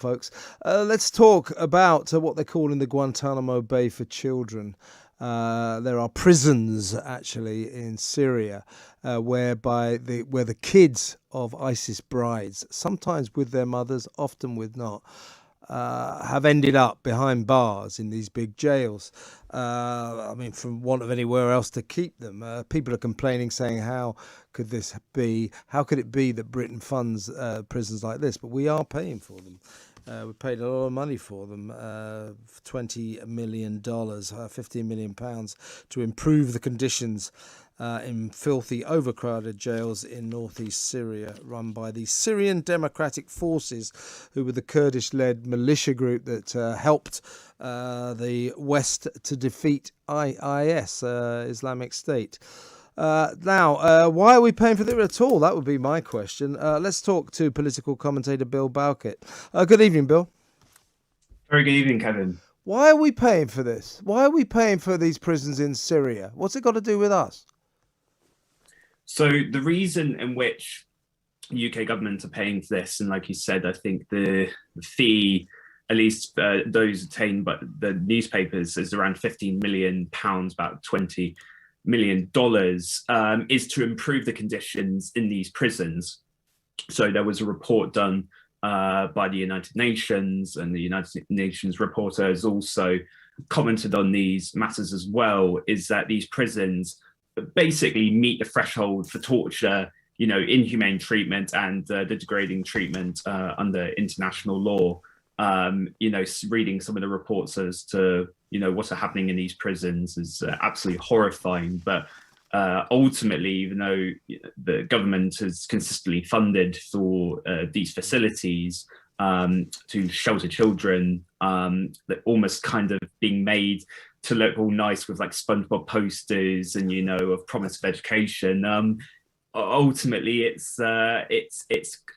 folks. Let's talk about what they're calling the Guantanamo Bay for children. There are prisons actually in Syria where the kids of ISIS brides, sometimes with their mothers, often with not, have ended up behind bars in these big jails. I mean, from want of anywhere else to keep them. People are complaining, saying, "How could this be? How could it be that Britain funds prisons like this?" But we are paying for them. We paid a lot of money for them, $20 million, £15 million to improve the conditions in filthy, overcrowded jails in northeast Syria, run by the Syrian Democratic Forces, who were the Kurdish-led militia group that helped the West to defeat IS, Islamic State. Now, why are we paying for this at all? That would be my question. Let's talk to political commentator Bill Bowkett. Good evening, Bill. Very good evening, Kevin. Why are we paying for this? Why are we paying for these prisons in Syria? What's it got to do with us? So the reason in which the UK government are paying for this, and like you said, I think the fee, at least those attained by the newspapers, is around £15 million, about $20 million, is to improve the conditions in these prisons. So there was a report done by the United Nations, and the United Nations reporter has also commented on these matters as well, is that these prisons basically meet the threshold for torture, inhumane treatment and the degrading treatment under international law. Reading some of the reports as to, what's happening in these prisons is absolutely horrifying. But ultimately, even though the government has consistently funded for these facilities to shelter children, that almost kind of being made to look all nice with like SpongeBob posters and, of promise of education. Ultimately, it's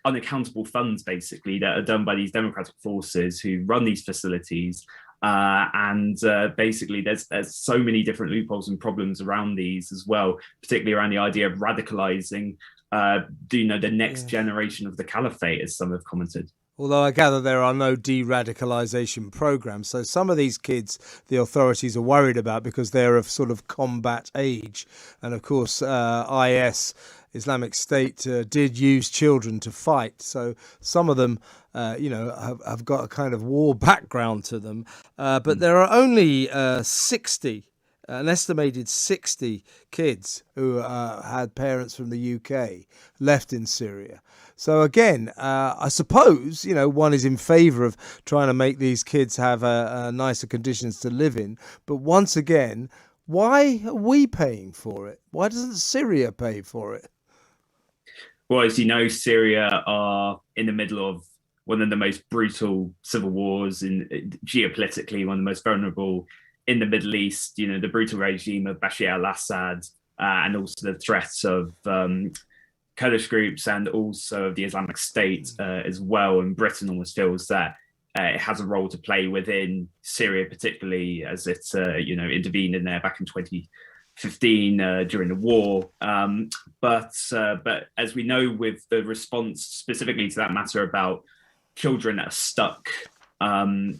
unaccountable funds basically that are done by these democratic forces who run these facilities. Basically, there's so many different loopholes and problems around these as well, particularly around the idea of radicalizing, the next generation of the caliphate, as some have commented. Although I gather there are no de-radicalization programs. So some of these kids, the authorities are worried about because they're of sort of combat age. And of course, IS, Islamic State, did use children to fight. So some of them, have got a kind of war background to them. But there are only 60. An estimated 60 kids who had parents from the UK left in Syria. So again, I suppose, one is in favour of trying to make these kids have nicer conditions to live in. But once again, why are we paying for it? Why doesn't Syria pay for it? Well, as you know, Syria are in the middle of one of the most brutal civil wars, geopolitically, one of the most vulnerable in the Middle East. The brutal regime of Bashar al-Assad, and also the threats of Kurdish groups and also of the Islamic State as well. And Britain almost feels that it has a role to play within Syria, particularly as it intervened in there back in 2015 during the war. But as we know, with the response specifically to that matter about children that are stuck in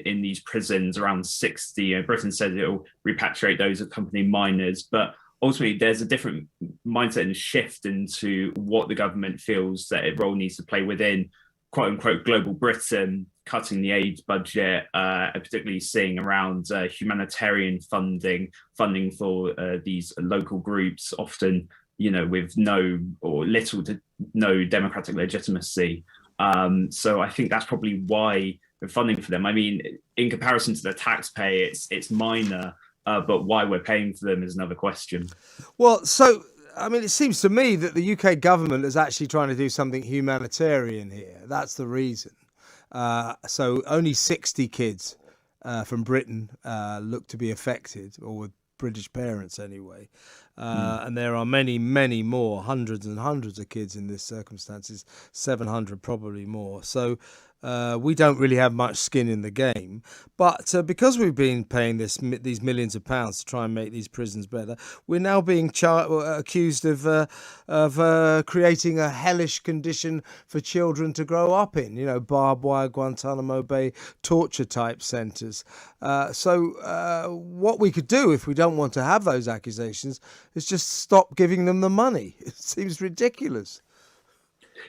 these prisons, around 60. Britain says it'll repatriate those accompanying minors, but ultimately there's a different mindset and shift into what the government feels that its role needs to play within quote unquote global Britain, cutting the aid budget, particularly seeing around humanitarian funding for these local groups, often with no or little to no democratic legitimacy. So I think that's probably why we're funding for them. I mean, in comparison to the taxpayer, it's minor, but why we're paying for them is another question. Well, so, I mean, it seems to me that the UK government is actually trying to do something humanitarian here. That's the reason. So only 60 kids from Britain look to be affected, or with British parents anyway. And there are many, many more, hundreds and hundreds of kids in this circumstances, 700 probably more. So we don't really have much skin in the game. But because we've been paying these millions of pounds to try and make these prisons better, we're now being accused of creating a hellish condition for children to grow up in. You know, barbed wire, Guantanamo Bay, torture type centres. So what we could do if we don't want to have those accusations is just stop giving them the money. It seems ridiculous.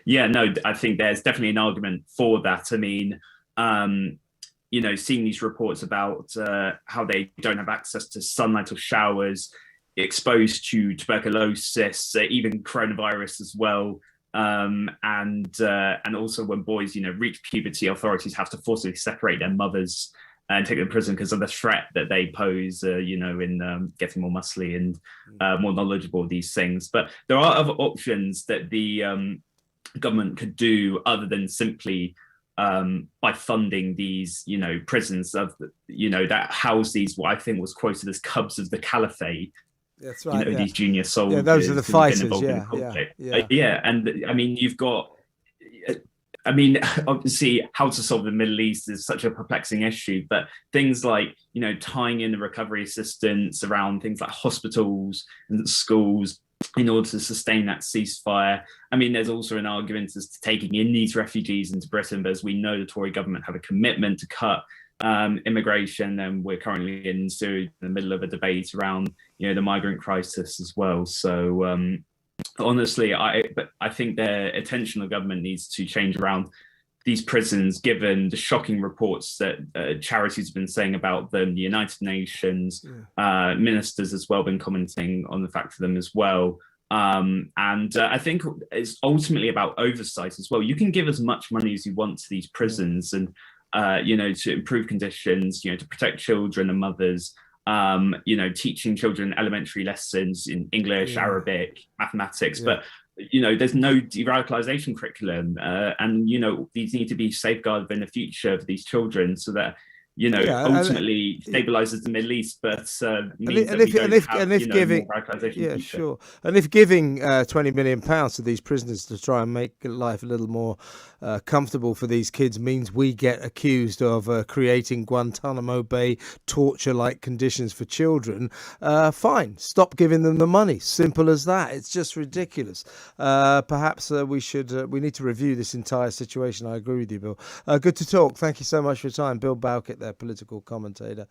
Yeah, no, I think there's definitely an argument for that. I mean, seeing these reports about how they don't have access to sunlight or showers, exposed to tuberculosis, even coronavirus as well. And also when boys, reach puberty, authorities have to forcibly separate their mothers and take them to prison because of the threat that they pose, in getting more muscly and more knowledgeable of these things. But there are other options that the government could do other than simply by funding these, prisons that house these, what I think was quoted as cubs of the caliphate. That's right. These junior soldiers. Yeah, those are the fighters. Yeah. And I mean, you've got. Obviously, how to solve the Middle East is such a perplexing issue, but things like, tying in the recovery assistance around things like hospitals and schools in order to sustain that ceasefire. I mean, there's also an argument as to taking in these refugees into Britain, but as we know, the Tory government have a commitment to cut immigration, and we're currently in Syria in the middle of a debate around, the migrant crisis as well. So honestly, I think the attention of the government needs to change around these prisons, given the shocking reports that charities have been saying about them. The United Nations ministers as well been commenting on the fact of them as well. And I think it's ultimately about oversight as well. You can give as much money as you want to these prisons and, to improve conditions, to protect children and mothers, teaching children elementary lessons in English, Arabic, mathematics, but there's no de-radicalization curriculum, and these need to be safeguarded in the future for these children so that ultimately stabilizes the Middle East, but means that we don't have more radicalization in the future. Sure. And if giving £20 million to these prisoners to try and make life a little more comfortable for these kids means we get accused of creating Guantanamo Bay torture-like conditions for children, fine, stop giving them the money. Simple as that. It's just ridiculous. Perhaps we need to review this entire situation. I agree with you, Bill. Good to talk. Thank you so much for your time. Bill Bowkett, their political commentator.